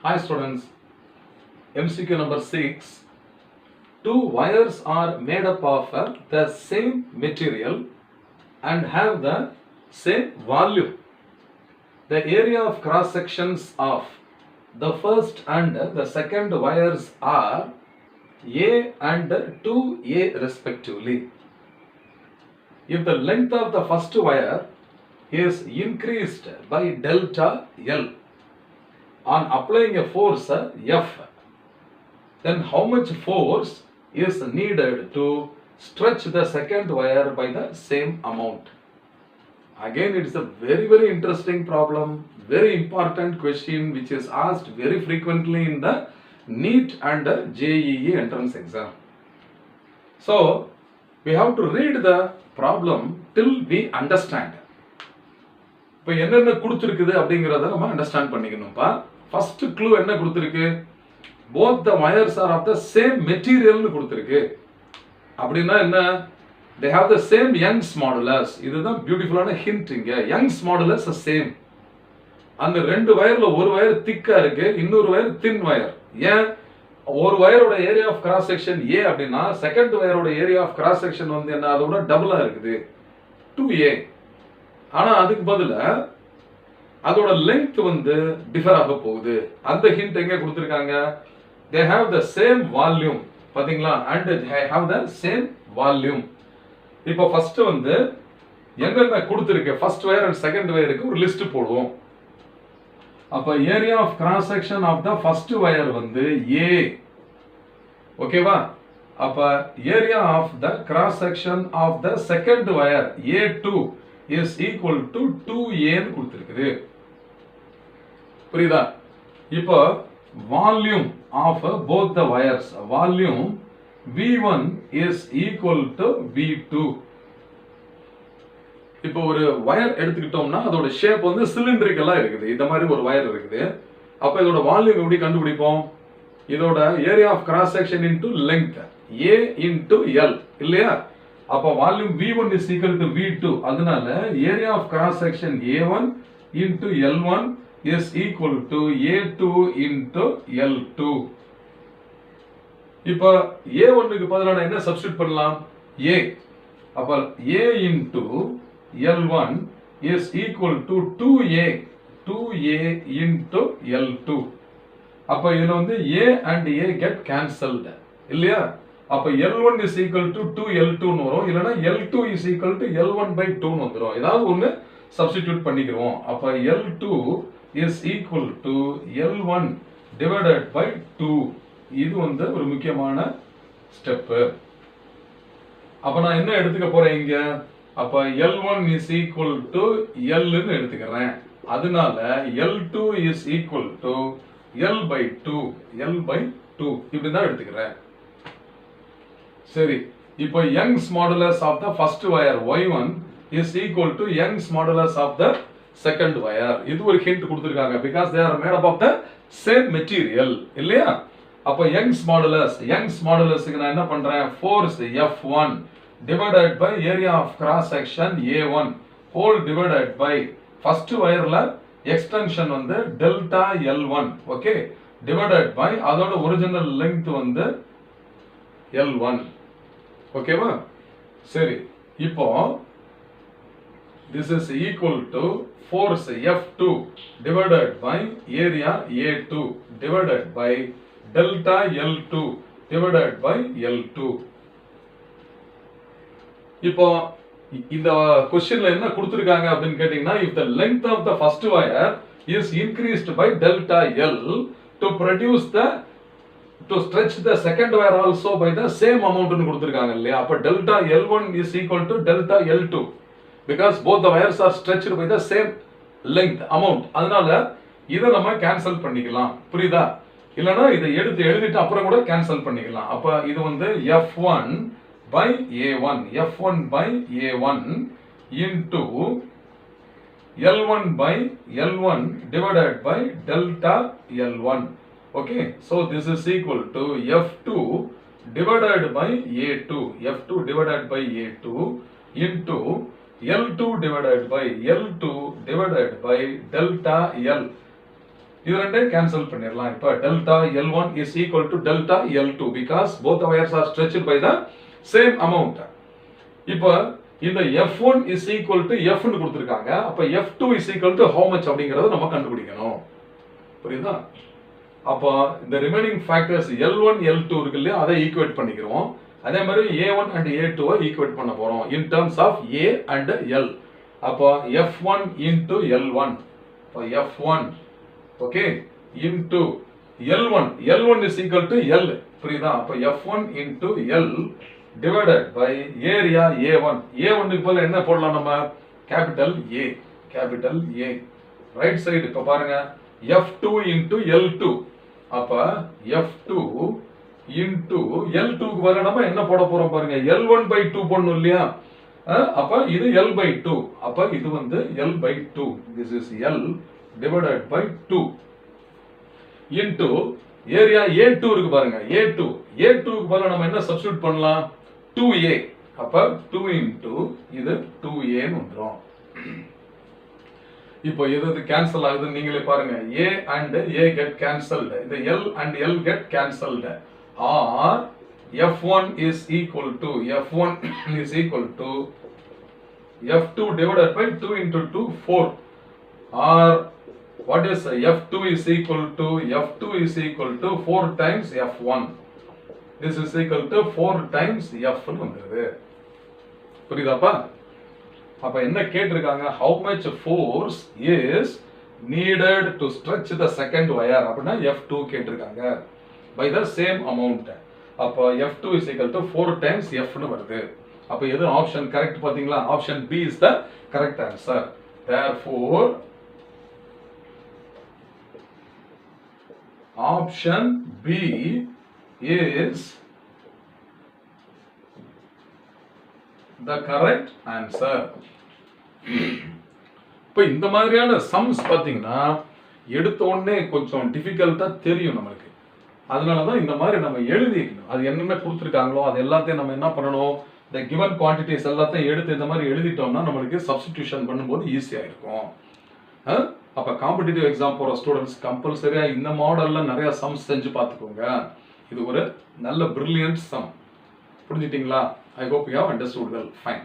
Hi students, MCQ number 6. Two wires are made up of the same material and have the same volume. The area of cross sections of the first and the second wires are A and 2A respectively. If the length of the first wire is increased by delta L on applying a force F, then how much force is needed to stretch the second wire by the same amount? Again, it is a very interesting problem, very important question which is asked very frequently in the NEET and JEE entrance exam. So, we have to read the problem till we understand. இப்போ என்னென்ன கொடுத்துருக்குது அப்படிங்கிறத நம்ம understand பண்ணிக்கணும்ப்பா. First clue என்ன கொடுத்துருக்கு? Both the wires are of the same மெட்டீரியல்னு கொடுத்துருக்கு. அப்படின்னா என்ன? they have the same Young's modulus. இதுதான் பியூட்டிஃபுல்லான ஹிண்ட் இங்க. Young's modulus same. அந்த ரெண்டு வயர்ல ஒரு வயர் திக்கா இருக்கு, இன்னொரு வயர் தின் வயர். ஏன்? ஒரு வயரோட area of cross section A அப்படின்னா செகண்ட் வயரோட ஏரியா ஆஃப் கிராஸ் செக்ஷன் வந்து என்ன? அதோட டபுளா இருக்குது, 2A. ஆனா அதுக்கு பதிலா அதோட லெங்த் வந்து டிஃபர் ஆக போகுது. அந்த ஹிண்ட் எங்க கொடுத்திருக்காங்க? they have the same volume. பாத்தீங்களா? and they have the same volume. இப்போ ஃபர்ஸ்ட் வந்து என்னென்ன கொடுத்திருக்கு ஃபர்ஸ்ட் வயர் அண்ட் செகண்ட் வயருக்கு ஒரு லிஸ்ட் போடுவோம். அப்ப area of cross section of the first wire வந்து A. ஓகேவா? அப்ப area of the cross section of the second wire A2 is equal to 2A ன்னு கொடுத்திருக்குது. புரியுதா? இப்போ volume of both the wires, volume V1 is equal to V2. இப்போ ஒரு wire எடுத்துக்கிட்டோம்னா அதோட ஷேப் வந்து சிலிண்டரிக்கலா இருக்குது. இந்த மாதிரி ஒரு வயர் இருக்குது. அப்ப இதோட வால்யூம் எப்படி கண்டுபிடிப்போம்? இதோட area of cross section into length A into L இல்லையா? அப்ப volume V1 is equal to V2. அதனால area of cross section A1 into L1 is equal to A2 into L2. இப்ப A1க்கு பதிலா என்ன சப்ஸ்டிட்யூட் பண்ணலாம்? A. அப்ப A into L1 is equal to 2A into L2. அப்ப இதுல வந்து A and A get cancelled இல்லையா? அப்ப L1 is equal to 2L2 ன்னு வரும். இல்லனா L2 is equal to L1 by 2 ன்னு வந்துரும். ஏதாவது ஒன்னு சப்ஸ்டிட்யூட் பண்ணிக்கிறோம். அப்ப L2 is equal to L1 divided by 2. இது வந்து ஒரு முக்கியமான ஸ்டெப். அப்ப நான் என்ன எடுத்துக்க போறேன் இங்க? அப்ப L1 is equal to L ன்னு எடுத்துக்கிறேன். அதனால L2 is equal to L by 2 இப்படி தான் எடுத்துக்கிறேன். சரி, இப்போ Young's modulus of the first wire Y1 is equal to Young's modulus of the second wire. இது ஒரு ஹிண்ட் கொடுத்திருக்காங்க. because they are made up of the same material இல்லையா? அப்ப யங்ஸ் மாடுலஸ்க்கு நான் என்ன பண்றேன்? Force F1 divided by area of cross section A1 whole divided by first wireல extension வந்து delta L1, okay, divided by அதோட original length வந்து L1. ஓகேவா? சரி, இப்போ this is equal to force F2 divided by area A2 divided by delta L2 divided by L2. இப்போ இந்த क्वेश्चनல என்ன கொடுத்திருக்காங்க அப்படினு கேட்டிங்கனா, if the length of the first wire is increased by delta L to stretch the second wire also by the same amount ன்னு கொடுத்திருக்காங்க இல்லையா? அப்ப delta L1 is equal to delta L2 because both the wires are stretched by the same length amount. அதனால இத நம்ம cancel பண்ணிக்கலாம். புரியுதா? இல்லனா இத எழுதிட்டு அப்புறம் கூட கேன்சல் பண்ணிக்கலாம். அப்ப இது வந்து F1 by A1 into L1 by L1 divided by delta L1. Okay, so this is equal to F2 divided by A2 into L2 divided by delta L. இது ரெண்டையும் கேன்சல் பண்ணிடலாம். இப்போ delta L1 is equal to delta L2 because both the wires are stretched by the same amount. இப்போ இந்த F1 is equal to F ன்னு கொடுத்திருக்காங்க. அப்ப F2 is equal to how much அப்படிங்கறத நம்ம கண்டுபிடிக்கணும். புரியுதா? அப்ப இந்த ரிமைனிங் ஃபேக்டர்ஸ் L1 L2 இருக்கு இல்லையா, அதை ஈக்குவேட் பண்ணிக்கிறோம். அதே மாதிரி A1 and A2 ஈக்குவேட் பண்ண போறோம் in terms of A and L. அப்ப F1 into L1. அப்ப F1 okay into L1. L1 is equal to L. புரியுதா? அப்ப F1 into L divided by area A1. A1 க்கு பதிலா என்ன போடலாம் நம்ம? capital A. ரைட் சைடு இப்ப பாருங்க F2 into L2. அப்ப F2 into L2 க்கு பதிலா நம்ம என்ன போட போறோம் பாருங்க, L1 by 2 போடணும் இல்லையா? அப்ப இது L by 2. அப்ப இது வந்து L by 2. This is L divided by 2 into area A2 இருக்கு பாருங்க, A2 க்கு பதிலா நம்ம என்ன சப்ஸ்டிட்யூட் பண்ணலாம்? 2A. அப்ப 2 into இது 2A ன்னு வந்துரும். இப்போ எது கேன்சல் ஆகுதுன்னு நீங்களே பாருங்க. A and A get cancelled. இந்த L and L get cancelled. Or F1 is equal to F2 divided by 2 into 2 4. Or what is F2 is equal to 4 times F1. This is equal to 4 times F ன்னு வந்துருது. புரியுதாப்பா? அப்ப என்ன கேட்டிருக்காங்க? how much force is needed to stretch the second wire அப்படினா F2 கேட்டிருக்காங்க by the same amount. அப்ப F2 is equal to 4 times F ன்னு வருது. அப்ப எது ஆப்ஷன் கரெக்ட் பாத்தீங்களா? Option B is the correct answer. Therefore option B is the correct answer. இப்போ இந்த மாதிரியான சம்ஸ் பாத்தீங்கன்னா எடுத்த உடனே கொஞ்சம் டிஃபிகல்ட்டா தெரியும் நமக்கு. அதனால தான் இந்த மாதிரி நம்ம எழுதிக்கணும். அது என்னென்ன கொடுத்துருக்காங்களோ அது எல்லாத்தையும் நம்ம என்ன பண்ணணும், இந்த given quantities எல்லாத்தையும் எடுத்து இந்த மாதிரி எழுதிட்டோம்னா நம்மளுக்கு சப்ஸ்டிடியூஷன் பண்ணும்போது ஈஸியா இருக்கும். அப்ப காம்படிட்டிவ் எக்ஸாம் போற ஸ்டூடெண்ட்ஸ் கம்பல்சரியா இந்த மாடல்ல நிறைய சம்ஸ் செஞ்சு பார்த்துக்கோங்க. இது ஒரு நல்ல பிரில்லியன்ட் சம். புரிஞ்சிட்டீங்களா? I hope you have understood well. Fine.